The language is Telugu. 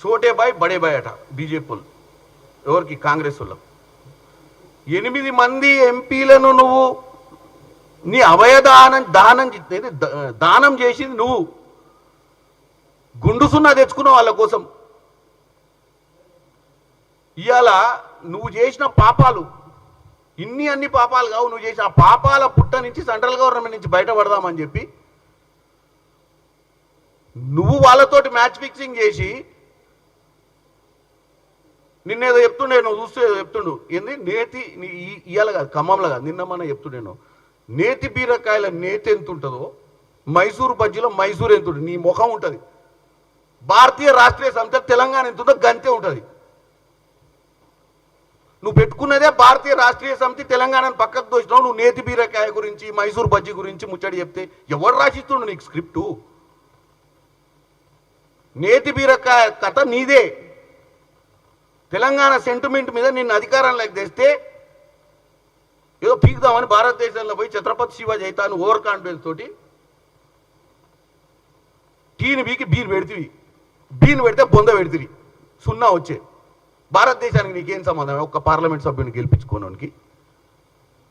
చోటే బాయ్ బడే బాయ్ అట బీజేపీ వాళ్ళు, ఎవరికి కాంగ్రెస్ వాళ్ళకు. 8 మంది ఎంపీలను నువ్వు నీ దానం చేసింది నువ్వు, గుండు సున్నా తెచ్చుకున్నావు వాళ్ళ కోసం. ఇవాళ నువ్వు చేసిన పాపాలు అన్ని పాపాలు కావు, నువ్వు చేసిన ఆ పాపాల పుట్ట నుంచి సెంట్రల్ గవర్నమెంట్ నుంచి బయటపడదామని చెప్పి నువ్వు వాళ్ళతోటి మ్యాచ్ ఫిక్సింగ్ చేసి నిన్నేదో చెప్తుండే, నువ్వు చూస్తే చెప్తుండు ఏంది నేతి ఇవాళ కాదు ఖమ్మంలో కాదు నిన్న మన చెప్తుండేను, నేతి బీరకాయల నేతి ఎంత ఉంటుందో మైసూరు బజ్జీలో మైసూరు ఎంత ఉంటుంది, నీ ముఖం ఉంటుంది. భారతీయ రాష్ట్రీయ సమితి తెలంగాణ ఎంత ఉందో గంతే ఉంటుంది. నువ్వు పెట్టుకున్నదే భారతీయ రాష్ట్రీయ సమితి తెలంగాణను పక్కకు దోచినావు. నువ్వు నేతి బీరకాయ గురించి మైసూరు బజ్జీ గురించి ముచ్చడి చెప్తే ఎవడు రాసిస్తుండు నీకు స్క్రిప్టు? నేతి బీరకాయ కథ నీదే. తెలంగాణ సెంటిమెంట్ మీద నిన్ను అధికారంలోకి తెస్తే ఏదో పీకుదామని భారతదేశంలో పోయి ఛత్రపతి శివాజీ అయితాను ఓవర్ కాన్ఫిడెన్స్ తోటి టీని బీకి బీన్ పెడితివి, బీన్ పెడితే బొంద పెడితివి, సున్నా వచ్చే. భారతదేశానికి నీకేం సంబంధం ఒక్క పార్లమెంట్ సభ్యుని గెలిపించుకోవడానికి?